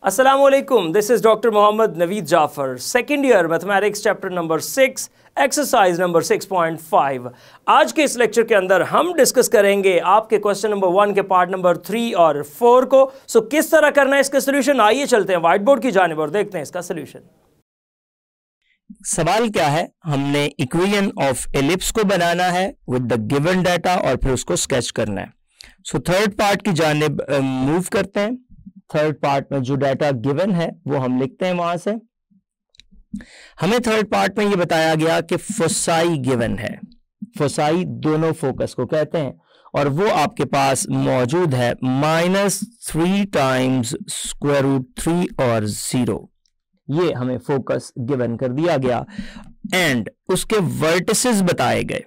Assalamualaikum, this is Dr. Mohammad Naveed Jafar, second year mathematics chapter number 6, exercise number 6.5। आज के इस lecture के अंदर हम डिस्कस करेंगे आपके क्वेश्चन नंबर 1 के पार्ट नंबर 3 और 4 को। सो किस तरह करना है इसका सोल्यूशन, आइए चलते हैं व्हाइट बोर्ड की जानिब और देखते हैं इसका सोल्यूशन। सवाल क्या है, हमने इक्वेशन ऑफ एलिप्स को बनाना है विद द गिवन डाटा और फिर उसको स्केच करना है। सो थर्ड पार्ट की जानिब मूव करते हैं। थर्ड पार्ट में जो डाटा गिवन है वो हम लिखते हैं वहां से। हमें थर्ड पार्ट में ये बताया गया कि फोसाई गिवन है। फोसाई दोनों फोकस को कहते हैं और वो आपके पास मौजूद है -3 टाइम्स स्क्वायर रूट 3 और 0। ये हमें फोकस गिवन कर दिया गया एंड उसके वर्टिसेस बताए गए।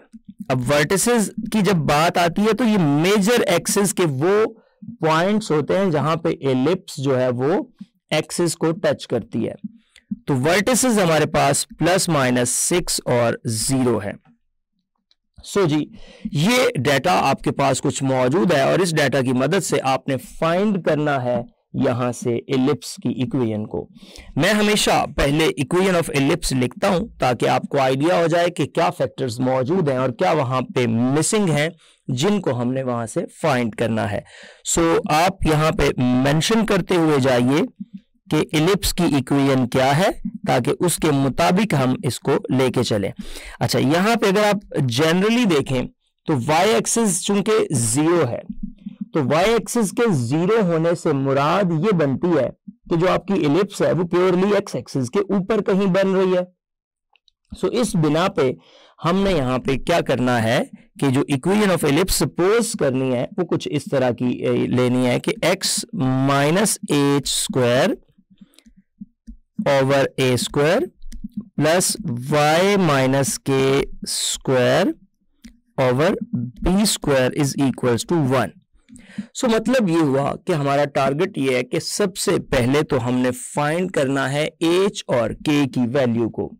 अब वर्टिसेस की जब बात आती है तो ये मेजर एक्सिस के वो पॉइंट्स होते हैं जहां पे एलिप्स जो है वो एक्सिस को टच करती है। तो वर्टिसेस हमारे पास ±6 और 0 है। सो जी, ये डाटा आपके पास कुछ मौजूद है और इस डाटा की मदद से आपने फाइंड करना है यहां से एलिप्स की इक्वेशन को। मैं हमेशा पहले इक्वेशन ऑफ एलिप्स लिखता हूं ताकि आपको आइडिया हो जाए कि क्या फैक्टर्स मौजूद हैं और क्या वहां पे मिसिंग हैं जिनको हमने वहां से फाइंड करना है। सो आप यहां पे मेंशन करते हुए जाइए कि एलिप्स की इक्वेशन क्या है ताकि उसके मुताबिक हम इसको लेके चलें। अच्छा, यहां पे अगर आप जनरली देखें तो वाई एक्सिस चूंकि 0 है तो वाई एक्सिस के 0 होने से मुराद ये बनती है कि जो आपकी एलिप्स है वो प्योरली एक्स एक्सिस के ऊपर कहीं बन रही है। सो इस बिना पे हमने यहां पे क्या करना है कि जो इक्वेशन ऑफ एलिप्स सपोज करनी है वो कुछ इस तरह की लेनी है कि x minus h square over a square plus y minus k square over b square is equals to 1। So मतलब ये हुआ कि हमारा टारगेट ये है कि सबसे पहले तो हमने फाइंड करना है h और k की वैल्यू को।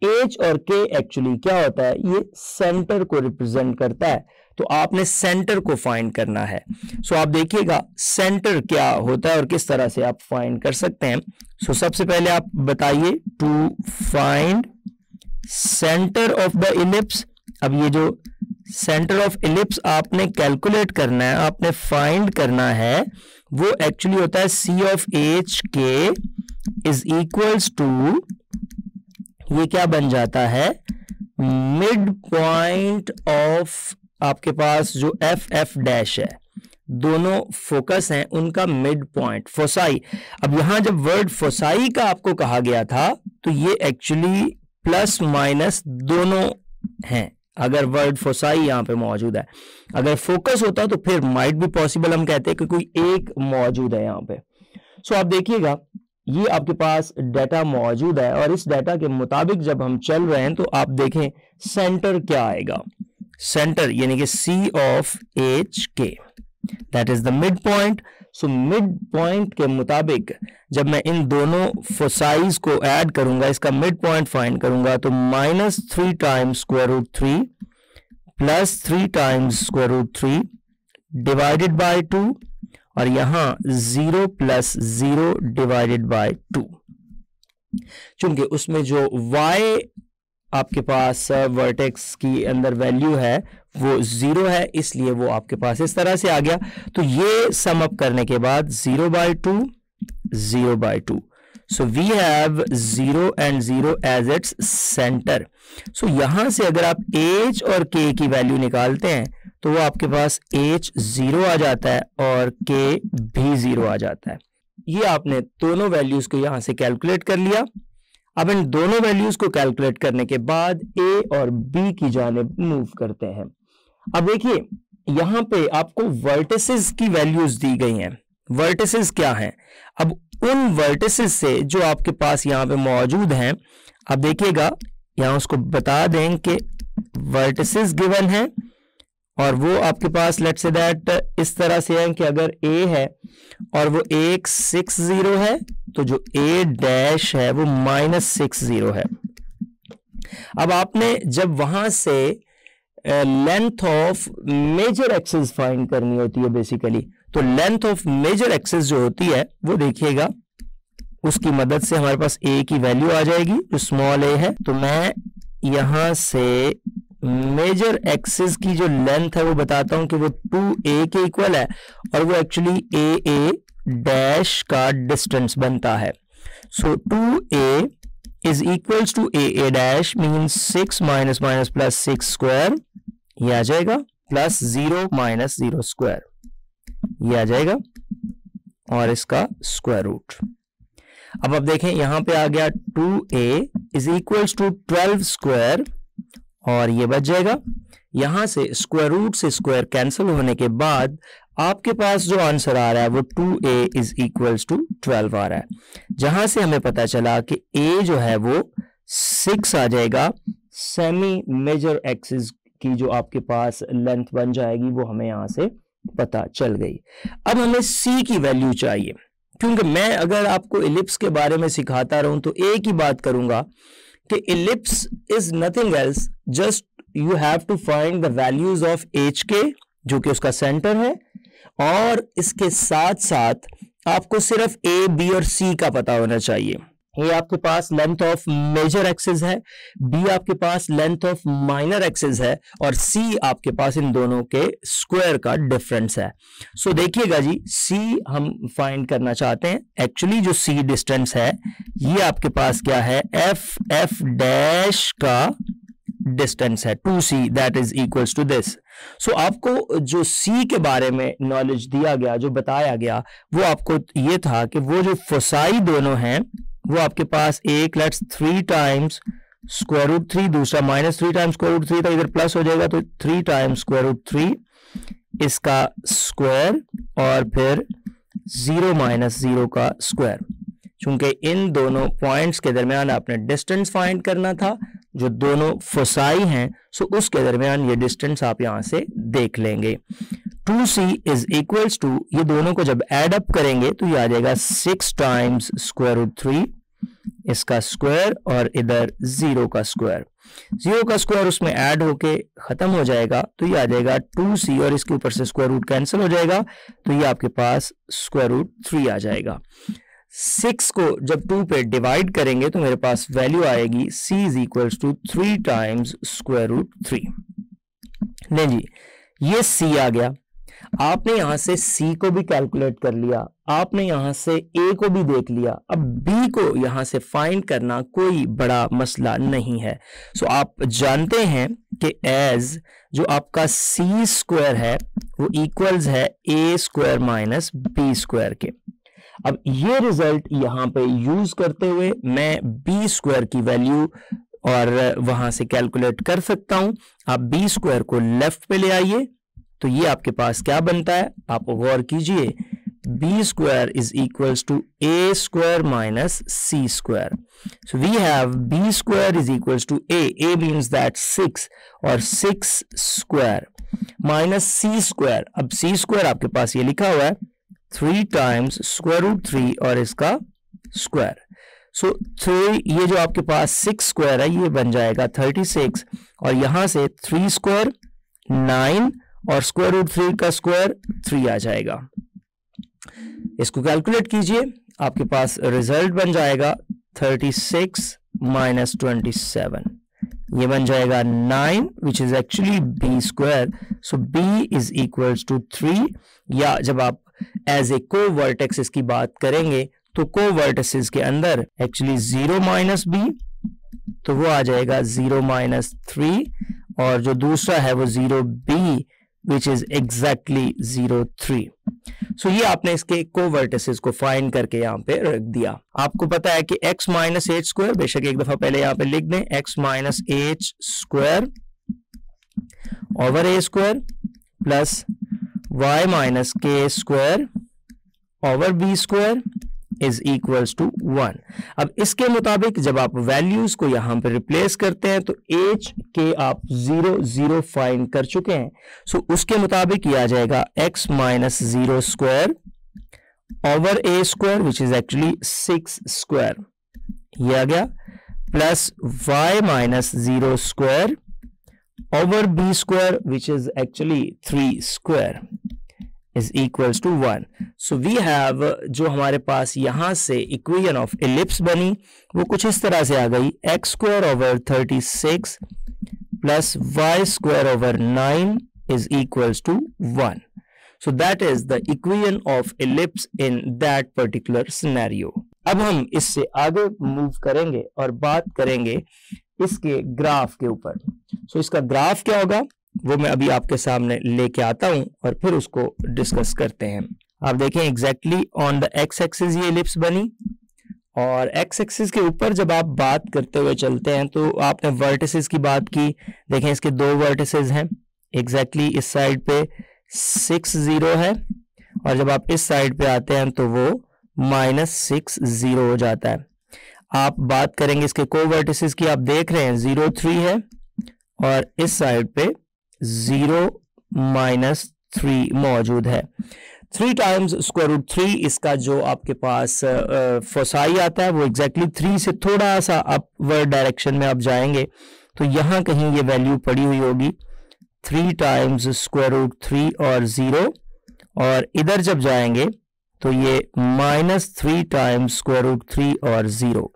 h और k एक्चुअली क्या होता है, ये सेंटर को रिप्रेजेंट करता है, तो आपने सेंटर को फाइंड करना है। सो आप देखिएगा सेंटर क्या होता है और किस तरह से आप फाइंड कर सकते हैं। सो सबसे पहले आप बताइए to find centre of the ellipse. अब ये जो सेंटर ऑफ इलिप्स आपने कैलकुलेट करना है, आपने फाइंड करना है, वो एक्चुअली होता है c of h k is equals to, ये क्या बन जाता है, मिड पॉइंट ऑफ आपके पास जो f डैश है, दोनों फोकस हैं उनका मिड पॉइंट फोसाई। अब यहां जब वर्ड फोसाई का आपको कहा गया था तो ये एक्चुअली प्लस माइनस दोनों हैं। अगर वर्ड फोसाई यहां पे मौजूद है, अगर फोकस होता तो फिर माइट भी पॉसिबल हम कहते हैं कि कोई एक मौजूद है यहां पे। सो आप देखिएगा ये आपके पास डाटा मौजूद है और इस डाटा के मुताबिक जब हम चल रहे हैं तो आप देखें सेंटर क्या आएगा। सेंटर यानी कि c of h k, that is the mid point. So mid point के मुताबिक जब मैं इन दोनों फोसाइज को ऐड करूंगा, इसका मिड पॉइंट फाइंड करूंगा, तो -3 times square root 3 plus 3 times square root 3 divided by 2 और यहां 0 प्लस 0 डिवाइडेड बाय 2। चूंकि उसमें जो y आपके पास वर्टेक्स की अंदर वैल्यू है वो 0 है, इसलिए वो आपके पास इस तरह से आ गया। तो ये सम अप करने के बाद 0/2 0/2। So we have 0 and 0 as its centre. So यहां से अगर आप h और k की वैल्यू निकालते हैं तो वो आपके पास h 0 आ जाता है और k भी 0 आ जाता है। ये आपने दोनों वैल्यूज को यहां से कैलकुलेट कर लिया। अब इन दोनों वैल्यूज को कैलकुलेट करने के बाद a और b की जानिब मूव करते हैं। अब देखिए यहां पे आपको वर्टिसेस की वैल्यूज दी गई हैं। वर्टिसेस क्या हैं, अब उन वर्टिसेस से जो आपके पास यहां पे मौजूद हैं, आप देखिएगा यहां उसको बता दें कि वर्टिसेस गिवन है और वो आपके पास लेट्स से दैट इस तरह से है कि अगर a है और वो 160 है तो जो a डैश है वो -60 है। अब आपने जब वहां से length of major axis find करनी होती है बेसिकली, तो लेंथ ऑफ मेजर एक्सिस जो होती है वो देखिएगा उसकी मदद से हमारे पास a की वैल्यू आ जाएगी जो स्मॉल a है। तो मैं यहां से मेजर एक्सिस की जो लेंथ है वो बताता हूं कि वो 2a के इक्वल है और वो एक्चुअली a डैश का डिस्टेंस बनता है। सो 2a is equals to a dash means 6 minus minus plus 6 square, ये आ जाएगा, प्लस 0 minus 0 square, ये आ जाएगा, और इसका स्क्वायर रूट। अब आप देखें यहां पे आ गया 2a is equals to 12 square, और ये बच जाएगा। यहां से स्क्वायर रूट से स्क्वायर कैंसिल होने के बाद आपके पास जो आंसर आ रहा है वो 2a is equals to 12 आ रहा है, जहां से हमें पता चला कि a जो है वो 6 आ जाएगा। सेमी मेजर एक्सिस की जो आपके पास लेंथ बन जाएगी वो हमें यहां से पता चल गई। अब हमें c की वैल्यू चाहिए, क्योंकि मैं अगर आपको इलिप्स के बारे में सिखाता रहूं तो एक ही बात करूंगा कि ellipse is nothing else, just you have to find the values of h k जो कि उसका सेंटर है, और इसके साथ साथ आपको सिर्फ ए बी और सी का पता होना चाहिए। ये आपके पास लेंथ ऑफ मेजर एक्सिस है, बी आपके पास लेंथ ऑफ माइनर एक्सिस है, और सी आपके पास इन दोनों के स्क्वायर का डिफरेंस है। सो देखिएगा जी, सी हम फाइंड करना चाहते हैं। एक्चुअली जो सी डिस्टेंस है ये आपके पास क्या है, एफ डैश का डिस्टेंस है 2c, that is equals to this. So आपको जो c के बारे में नॉलेज दिया गया, जो बताया गया, वो आपको ये था कि वो जो फोसाई दोनों हैं वो आपके पास एक लेट्स 3 टाइम्स स्क्वायर रूट 3, दूसरा माइनस 3 टाइम्स स्क्वायर रूट 3 था, इधर प्लस हो जाएगा तो 3 टाइम्स स्क्वायर रूट 3 इसका स्क्वायर, और फिर 0 माइनस 0 का स्क्वायर। चूंकि इन दोनों पॉइंट्स के दरमियान आपने डिस्टेंस फाइंड करना था, जो दोनों फोसाई हैं, सो उसके दरमियान ये डिस्टेंस आप यहां से देख लेंगे। 2c इज इक्वल्स टू, ये दोनों को जब ऐड अप करेंगे तो ये आ जाएगा 6 टाइम्स स्क्वायर रूट 3 इसका स्क्वायर, और इधर 0 का स्क्वायर। 0 का स्क्वायर उसमें ऐड होके खत्म हो जाएगा तो ये आ जाएगा 2c, और इसके ऊपर से स्क्वायर रूट कैंसिल हो जाएगा तो ये आपके पास स्क्वायर रूट 3 आ जाएगा। 6 को जब 2 पे डिवाइड करेंगे तो मेरे पास वैल्यू आएगी c is equals to 3 times square root 3। नहीं जी, ये c आ गया। आपने यहां से c को भी कैलकुलेट कर लिया, आपने यहां से a को भी देख लिया, अब b को यहां से फाइंड करना कोई बड़ा मसला नहीं है। सो आप जानते हैं कि एज जो आपका c स्क्वायर है वो इक्वल्स है a square minus b square के। अब ये रिजल्ट यहां पे यूज करते हुए मैं बी स्क्वायर की वैल्यू और वहां से कैलकुलेट कर सकता हूं। आप बी स्क्वायर को लेफ्ट पे ले आइए तो ये आपके पास क्या बनता है, आप गौर कीजिए, B square is equals to A square minus C square. So we have B square is equals to A means that 6, और 6 स्क्वायर माइनस सी स्क्वायर। अब सी स्क्वायर आपके पास ये लिखा हुआ है 3 टाइम्स स्क्वायर रूट 3 और इसका स्क्वायर। सो 3, ये जो आपके पास 6 स्क्वायर है ये बन जाएगा 36, और यहां से 3 स्क्वायर 9 और स्क्वायर रूट 3 का स्क्वायर 3 आ जाएगा। इसको कैलकुलेट कीजिए, आपके पास रिजल्ट बन जाएगा 36 माइनस 27, ये बन जाएगा 9 which is actually B square. So B is equals to 3, या जब आप एज ए को वर्टेक्स की बात करेंगे तो को वर्टिसेस के अंदर एक्चुअली 0 माइनस बी, तो वो आ जाएगा 0 माइनस 3, और जो दूसरा है वो 0 बी विच इज एग्जैक्टली 0 3। सो ये आपने इसके को वर्टिसेस को फाइंड करके यहाँ पे रख दिया। आपको पता है कि x माइनस एच स्क्वायर, बेशक एक दफा पहले यहाँ पे लिख दें, x minus h square over a square plus y minus k square over b square is equals to 1। अब इसके मुताबिक जब आप वैल्यूज को यहां पर रिप्लेस करते हैं तो h के आप 0 0 फाइंड कर चुके हैं। सो उसके मुताबिक ये आ जाएगा x minus 0 square over a square which is actually 6 square, ये आ गया, plus y minus 0 square over b square which is actually 3 square, is equals to 1. So we have जो हमारे पास यहाँ से इक्वेशन ऑफ एलिप्स बनी वो कुछ इस तरह से आ गई, x square over 36 plus y square over 9 is equals to 1. So that is the equation of ellipse in that particular scenario. अब हम इससे आगे मूव करेंगे और बात करेंगे इसके ग्राफ के ऊपर. So इसका ग्राफ क्या होगा वो मैं अभी आपके सामने लेके आता हूं और फिर उसको डिस्कस करते हैं. आप देखें exactly on the x axis ये एलिप्स बनी और एक्स एक्सिस के ऊपर जब आप बात करते हुए चलते हैं तो आपने वर्टिसेस की बात की. देखें इसके दो वर्टिसेस हैं, एग्जैक्टली इस साइड पे 6 0 है और जब आप इस साइड पे आते हैं तो वो -6 0 हो जाता है. आप बात करेंगे इसके को वर्टिसेस की, आप देख रहे हैं 0 3 है और इस साइड पे 0 -3 मौजूद है. 3 टाइम्स स्क्वायर रूट 3 इसका जो आपके पास फोसाई आता है वो एग्जैक्टली 3 से थोड़ा सा अपवर्ड डायरेक्शन में आप जाएंगे तो यहां कहीं ये वैल्यू पड़ी हुई होगी 3 टाइम्स स्क्वायर रूट 3 और 0 और इधर जब जाएंगे तो ये -3 टाइम्स स्क्वायर रूट 3 और 0.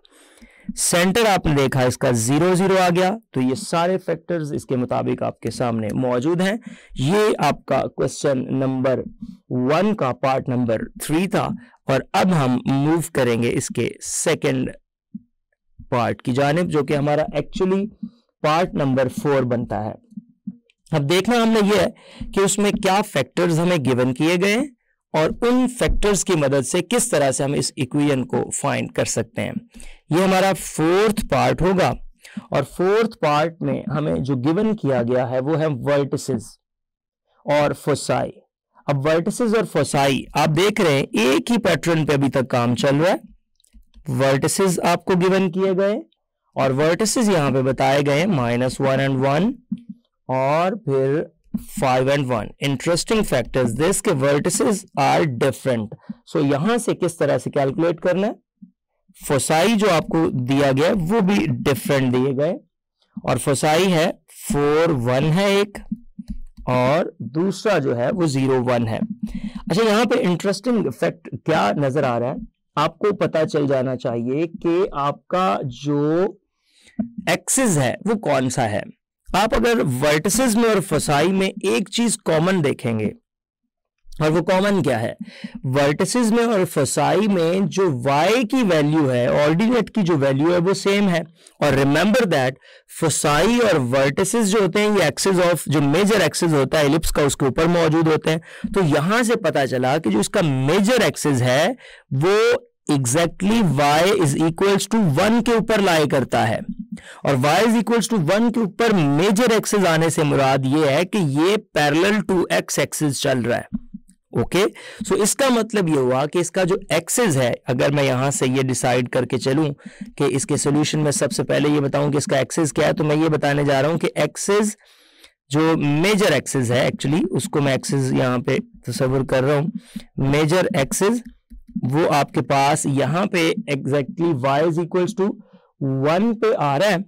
सेंटर आपने देखा इसका 0 0 आ गया तो ये सारे फैक्टर्स इसके मुताबिक आपके सामने मौजूद हैं. ये आपका क्वेश्चन नंबर 1 का पार्ट नंबर 3 था और अब हम मूव करेंगे इसके सेकंड पार्ट की जानिब जो कि हमारा एक्चुअली पार्ट नंबर 4 बनता है. अब देखना हमने ये है कि उसमें क्या फैक्टर्स हमें गिवन किए गए और उन फैक्टर्स की मदद से किस तरह से हम इस इक्वेशन को फाइंड कर सकते हैं. ये हमारा 4th पार्ट होगा और 4th पार्ट में हमें जो गिवन किया गया है वो है वर्टिसेस और फोसाई. अब वर्टिसेस और फोसाई आप देख रहे हैं एक ही पैटर्न पे अभी तक काम चल रहा है. वर्टिसेस आपको गिवन किए गए और वर्टिसेस यहां पे बताए गए -1 and 1 और फिर 5 and 1. इंटरेस्टिंग फैक्टर्स दिस के वर्टिसेस आर डिफरेंट. सो यहां से किस तरह से कैलकुलेट करना है, फोसाई जो आपको दिया गया वो भी डिफरेंट दिए गए और फोसाई है 4 1 है एक और दूसरा जो है वो 0 1 है. अच्छा यहां पे इंटरेस्टिंग फैक्ट क्या नजर आ रहा है, आपको पता चल जाना चाहिए कि आपका जो एक्सिस है वो कौन सा है. आप अगर वर्टिसेस में और फोसाई में एक चीज कॉमन देखेंगे और वो कॉमन क्या है, वर्टिसेस में और फोसाई में जो y की वैल्यू है ऑर्डिनेट की जो वैल्यू है वो सेम है. और रिमेंबर दैट फोसाई और वर्टिसेस जो होते हैं ये एक्सिस ऑफ जो मेजर एक्सिस होता है एलिप्स का उसके ऊपर मौजूद होते हैं. तो यहां से पता चला कि जो इसका मेजर एक्सिस है वो exactly y is equals to 1 के ऊपर लाई करता है और y इज इक्वल्स टू 1 के ऊपर मेजर एक्सिस आने से मुराद ये है कि ये पैरेलल टू x एक्सिस चल रहा है. ओके सो इसका मतलब ये हुआ कि इसका जो एक्सिस है, अगर मैं यहां से ये डिसाइड करके चलूं कि इसके सॉल्यूशन में सबसे पहले ये बताऊं कि इसका एक्सिस क्या है, तो मैं ये बताने जा रहा हूं कि एक्सिस जो मेजर एक्सिस है एक्चुअली उसको मैं एक्सिस यहां पे तस्वीर कर रहा हूं. मेजर एक्सिस वो आपके पास यहां पे exactly y is equals to 1 पे आ रहा है,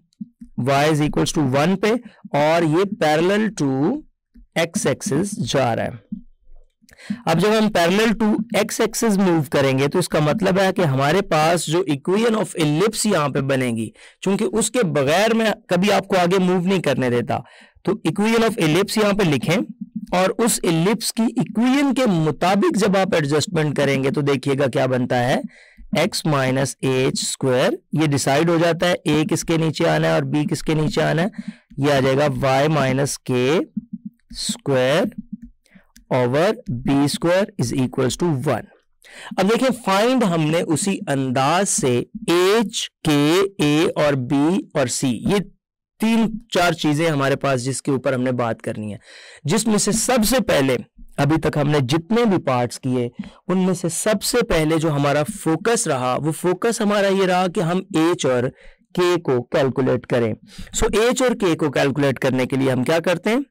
y इज इक्वल्स टू 1 पे और ये पैरेलल टू x एक्सिस जा रहा है. अब जब हम parallel to x axis move करेंगे तो इसका मतलब है कि हमारे पास जो इक्वेशन ऑफ एलिप्स यहां पे बनेगी, क्योंकि उसके बगैर मैं कभी आपको आगे मूव नहीं करने देता. तो इक्वेशन ऑफ एलिप्स यहां पे लिखें और उस एलिप्स की इक्वेशन के मुताबिक जब आप एडजस्टमेंट करेंगे तो देखिएगा क्या बनता है, x माइनस एच स्क्वायर. ये डिसाइड हो जाता है a किसके नीचे आना है और b किसके नीचे आना है. ये आ जाएगा y minus k square over b square is equals to 1. अब देखिए फाइंड हमने उसी अंदाज से h, k, a और b और c ये 3-4 चीजें हमारे पास जिसके ऊपर हमने बात करनी है, जिसमें से सबसे पहले अभी तक हमने जितने भी पार्ट्स किए उनमें से सबसे पहले जो हमारा फोकस रहा वो फोकस हमारा ये रहा कि हम h और k को कैलकुलेट करें. सो h और k को कैलकुलेट करने के लिए हम क्या करते हैं,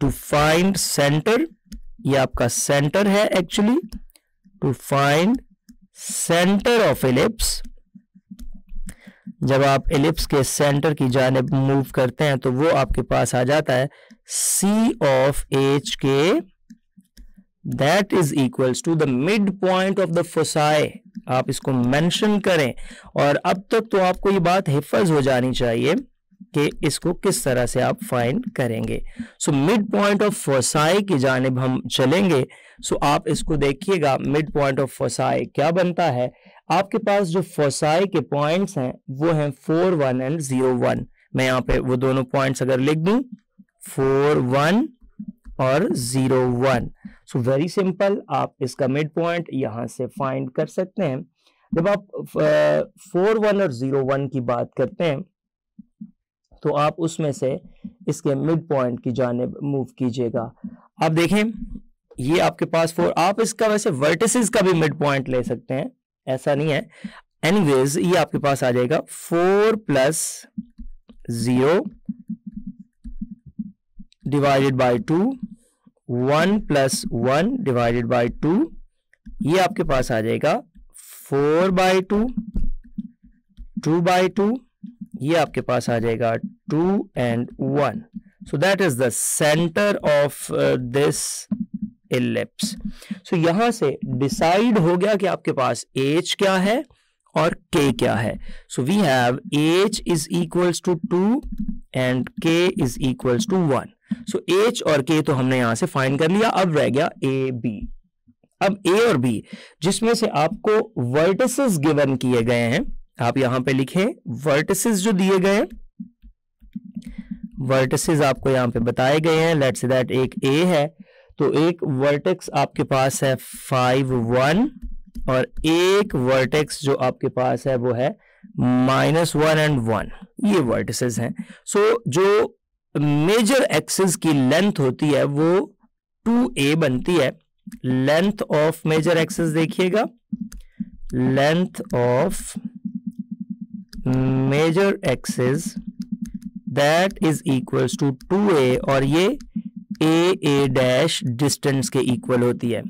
टू फाइंड सेंटर, ये आपका सेंटर है actually, to find centre of ellipse. जब आप एलिप्स के सेंटर की जानिब मूव करते हैं तो वो आपके पास आ जाता है C of H k that is equals to the mid point of the foci. आप इसको मेंशन करें, और अब तक तो आपको ये बात हिफज हो जानी चाहिए कि इसको किस तरह से आप फाइंड करेंगे। So mid point of foci की जानिब हम चलेंगे। सो आप इसको देखिएगा, मिड पॉइंट ऑफ फोसाई क्या बनता है। आपके पास जो फोसाई के पॉइंट्स हैं वो हैं 4, 1 एंड 0, 1। मैं यहाँ पे वो दोनों पॉइंट्स अगर लिख दूं, 4, 1 और 0, 1। सो वेरी सिंपल, आप इसका मिड पॉइंट यहां से फाइंड कर सकते हैं। जब आप 4, 1 और 0, 1 की बात करते हैं तो आप उसमें से इसके मिड पॉइंट की जानिब मूव कीजिएगा। आप देखें ये आपके पास 4, आप इसका वैसे वर्टिसेस का भी मिड पॉइंट ले सकते हैं, ऐसा नहीं है। एनीवेज ये आपके पास आ जाएगा 4 plus 0 divided by 2, 1 plus 1 divided by 2, ये आपके पास आ जाएगा 4/2, 2/2, ये आपके पास आ जाएगा 2 and 1। So that is the centre of this ellipse. So यहां से डिसाइड हो गया कि आपके पास h क्या है और k क्या है। So we have h is equals to 2 and k is equals to 1। सो h और k तो हमने यहां से फाइंड कर लिया। अब रह गया a b। अब a और b जिसमें से आपको वर्टिसेस गिवन किए गए हैं, आप यहां पे लिखें वर्टिसेस जो दिए गए हैं, वर्टिसेस आपको यहां पे बताए गए हैं। लेट्स से दैट एक a है, तो एक वर्टेक्स आपके पास है 5, 1 और एक वर्टेक्स जो आपके पास है वो है -1 and 1। ये वर्टिसेस हैं। सो जो मेजर एक्सिस की लेंथ होती है वो 2a बनती है। लेंथ ऑफ मेजर एक्सिस देखिएगा, length of major axis that is equals to 2a, और ये a डैश डिस्टेंस के इक्वल होती है।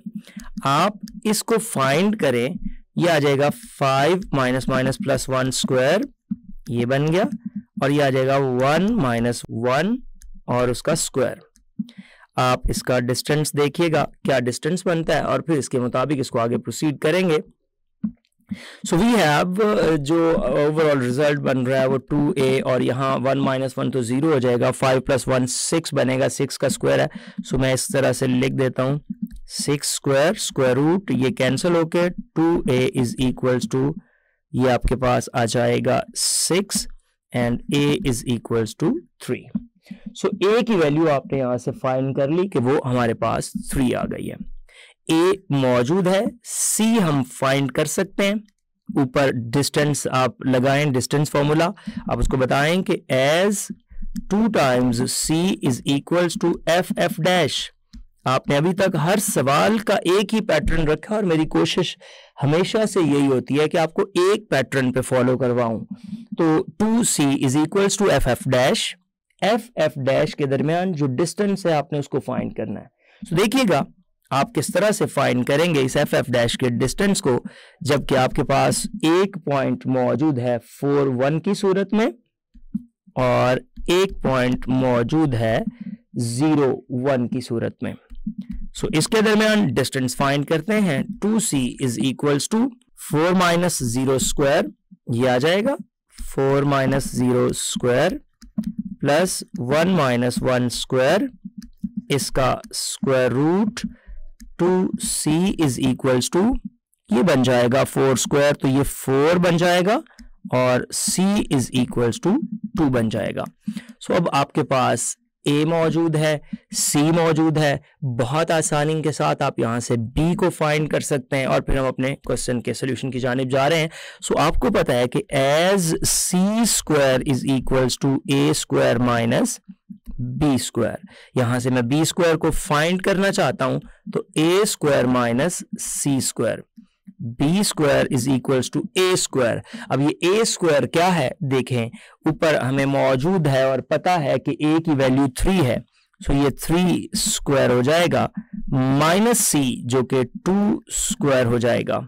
आप इसको फाइंड करें, ये आ जाएगा 5 - +1 स्क्वायर, ये बन गया, और ये आ जाएगा 1 - 1 और उसका स्क्वायर। आप इसका डिस्टेंस देखिएगा क्या डिस्टेंस बनता है, और फिर इसके मुताबिक इसको आगे प्रोसीड करेंगे। सो वी हैव जो ओवरऑल रिजल्ट बन रहा है वो 2a, और यहाँ 1 - 1 तो 0 हो जाएगा, 5 + 1 6 बनेगा, 6 का स्क्वायर है। सो मैं इस तरह से लिख देता हूँ 6 स्क्वायर, स्क्वायर रूट, ये कैंसिल होके 2a इज इक्वल्स टू, ये आपके पास आ जाएगा 6 and a is equals to 3। सो a की वैल्यू आपने यहां से फाइंड कर ली कि वो हमारे पास 3 आ गई है। a मौजूद है, c हम फाइंड कर सकते हैं। ऊपर डिस्टेंस आप लगाएं, डिस्टेंस फॉर्मूला आप उसको बताएं कि as 2 times c is equals to f dash. आपने अभी तक हर सवाल का एक ही पैटर्न रखा, और मेरी कोशिश हमेशा से यही होती है कि आपको एक पैटर्न पे फॉलो करवाऊं। तो 2c is equals to f dash, f dash के दरमियान जो डिस्टेंस है आपने उसको फाइंड करना है। तो देखिएगा आप किस तरह से फाइंड करेंगे इस f डैश के डिस्टेंस को, जबकि आपके पास एक पॉइंट मौजूद है 4, 1 की सूरत में, और एक पॉइंट मौजूद है 0, 1 की सूरत में। सो इसके दरमियान डिस्टेंस फाइंड करते हैं। 2c is equals to 4 - 0 square, ये आ जाएगा 4 - 0 स्क्वायर प्लस 1 - 1 स्क्वायर, इसका square root 2c is equals to, ये बन जाएगा 4 स्क्वायर, तो ये 4 बन जाएगा, और c इज इक्वल्स टू 2 बन जाएगा। सो अब आपके पास a मौजूद है, c मौजूद है, बहुत आसानी के साथ आप यहां से b को फाइंड कर सकते हैं, और फिर हम अपने क्वेश्चन के सोल्यूशन की जानिब जा रहे हैं। सो आपको पता है कि as c square is equals to a square minus b square, यहां से मैं b स्क्वायर को फाइंड करना चाहता हूं, तो a square minus c square, b square is equals to a square. अब ये a स्क्वायर क्या है देखें, ऊपर हमें मौजूद है और पता है कि a की वैल्यू 3 है। सो ये 3 स्क्वायर हो जाएगा माइनस c जो कि 2 स्क्वायर हो जाएगा।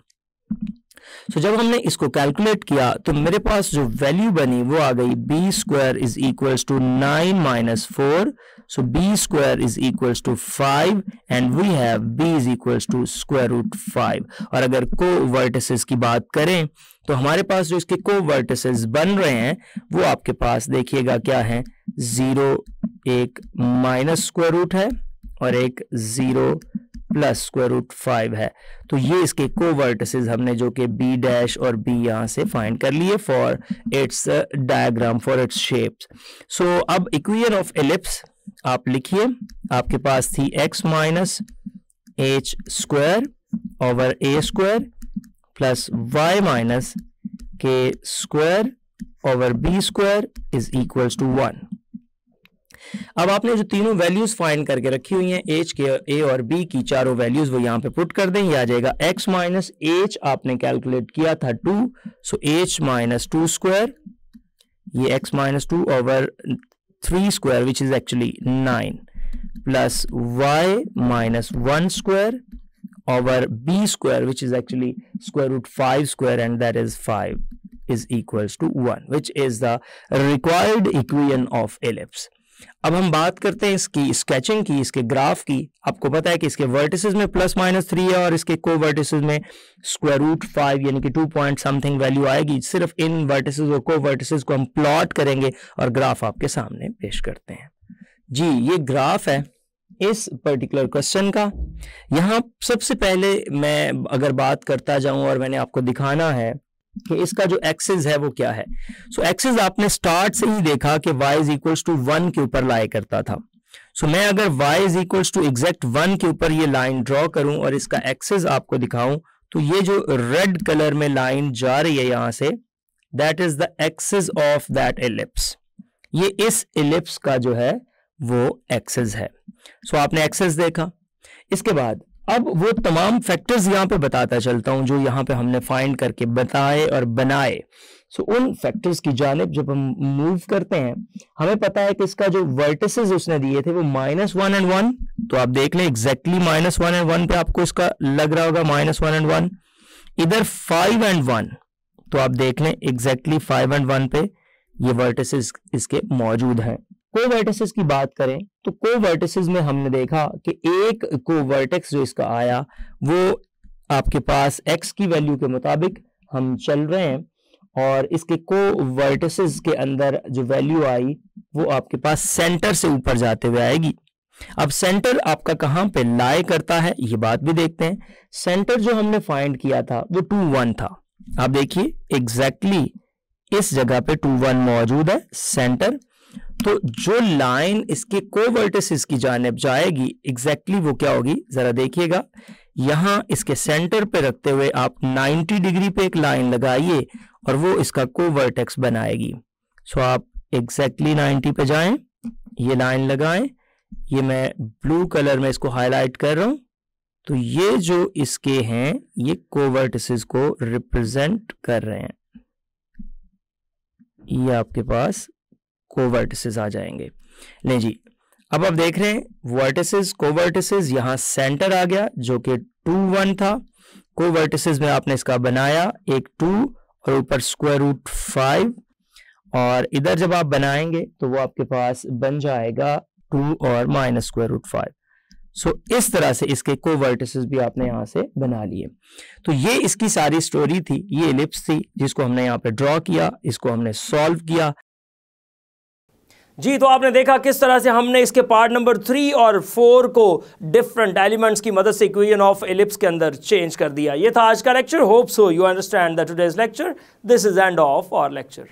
सो जब हमने इसको कैलकुलेट किया तो मेरे पास जो वैल्यू बनी वो आ गई B square is equals to 9 minus 4. So B square is equals to 5 and we have B is equals to square root 5. और अगर को वर्टिसेस की बात करें तो हमारे पास जो इसके को वर्टिसेस बन रहे हैं वो आपके पास देखिएगा क्या है, 0 एक माइनस स्क्वायर रूट है और एक 0 प्लस स्क्वायर रूट 5 है. तो ये इसके को वर्टिसेस हमने जो कि बी डैश और बी यहां से फाइंड कर लिए for its diagram, for its shapes. So अब इक्वेशन ऑफ एलिप्स आप लिखिए. आपके पास थी x minus h square over a square plus y minus k square over b square is equals to 1. अब आपने जो तीनों वैल्यूज फाइंड करके रखी हुई हैं एच के, ए और बी की चारों वैल्यूज वो यहां पे पुट कर दें. ये आ जाएगा x माइनस एच आपने कैलकुलेट किया था 2, सो h माइनस 2 स्क्वायर, ये x minus 2 over 3 square which is actually 9 plus y minus 1 square over b square which is actually square root 5 square and that is 5 is equals to 1 which is the required equation of ellipse. अब हम बात करते हैं इसकी sketching की, इसके graph की. आपको पता है कि इसके वर्टिसेस में प्लस माइनस 3 है और इसके को वर्टिसेस में स्क्वायर रूट 5 यानी कि 2 पॉइंट समथिंग वैल्यू आएगी. सिर्फ इन वर्टिसेस और को वर्टिसेस को हम प्लॉट करेंगे और ग्राफ आपके सामने पेश करते हैं. जी ये ग्राफ है इस पर्टिकुलर क्वेश्चन का. यहाँ सबसे पहले मैं अगर बात करता जाऊं और मैंने आपको दिखाना है कि इसका जो एक्सिस है वो क्या है. सो एक्सिस आपने स्टार्ट से ही देखा कि y इज इक्वल्स टू 1 के ऊपर लाई करता था. सो मैं अगर y is equals to exact 1 के ऊपर ये लाइन ड्रॉ करूं और इसका एक्सिस आपको दिखाऊं तो ये जो रेड कलर में लाइन जा रही है यहां से, that is the axis of that ellipse. ये इस एलिप्स का जो है वो एक्सिस है. सो आपने एक्सिस देखा. इसके बाद अब वो तमाम फैक्टर्स यहां पे बताता चलता हूं जो यहां पे हमने फाइंड करके बताए और बनाए. सो उन फैक्टर्स की जानिब जब हम मूव करते हैं हमें पता है कि इसका जो वर्टिसेस उसने दिए थे वो -1 एंड 1. तो आप देख लें एग्जैक्टली -1 एंड 1 पे आपको इसका लग रहा होगा -1 एंड 1. इधर 5 एंड 1 तो आप देख लें एग्जैक्टली 5 एंड 1 पे ये वर्टिसेस इसके मौजूद हैं. को वर्टिसेस की बात करें तो को वर्टिसेस में हमने देखा कि एक को वर्टेक्स जो इसका आया वो आपके पास x की वैल्यू के मुताबिक हम चल रहे हैं और इसके को वर्टिसेस के अंदर जो वैल्यू आई वो आपके पास सेंटर से ऊपर जाते हुए आएगी. अब सेंटर आपका कहां पे लाई करता है ये बात भी देखते हैं. सेंटर जो हमने फाइंड किया था वो 2 1 था. आप देखिए एग्जैक्टली इस जगह पे 2 1 मौजूद है सेंटर. तो जो लाइन इसके को वर्टिसेस की जानिब जाएगी एग्जैक्टली वो क्या होगी जरा देखिएगा. यहां इसके सेंटर पे रखते हुए आप 90 डिग्री पे एक लाइन लगाइए और वो इसका को वर्टेक्स बनाएगी. सो आप एग्जैक्टली 90 पे जाएं, ये लाइन लगाएं. ये मैं ब्लू कलर में इसको हाईलाइट कर रहा हूं. तो ये जो इसके हैं ये को वर्टिसेस को रिप्रेजेंट कर रहे हैं. ये आपके पास को वर्टिसेस आ जाएंगे. ले जी अब आप देख रहे हैं वर्टिसेस को वर्टिसेस यहां सेंटर आ गया जो कि 2 1 था. को वर्टिसेस में आपने इसका बनाया एक 2 और ऊपर स्क्वायर रूट 5 और इधर जब आप बनाएंगे तो वो आपके पास बन जाएगा 2 और माइनस स्क्वायर रूट 5. सो इस तरह से इसके को वर्टिसेस भी आपने यहां से बना लिए. तो ये इसकी सारी स्टोरी थी. ये एलिप्स थी जिसको हमने यहाँ पे ड्रॉ किया, इसको हमने सॉल्व किया. जी तो आपने देखा किस तरह से हमने इसके पार्ट नंबर 3 और 4 को डिफरेंट एलिमेंट्स की मदद से इक्वेशन ऑफ एलिप्स के अंदर चेंज कर दिया. ये था आज का lecture. Hope so you understand that today's lecture. This is end of our lecture.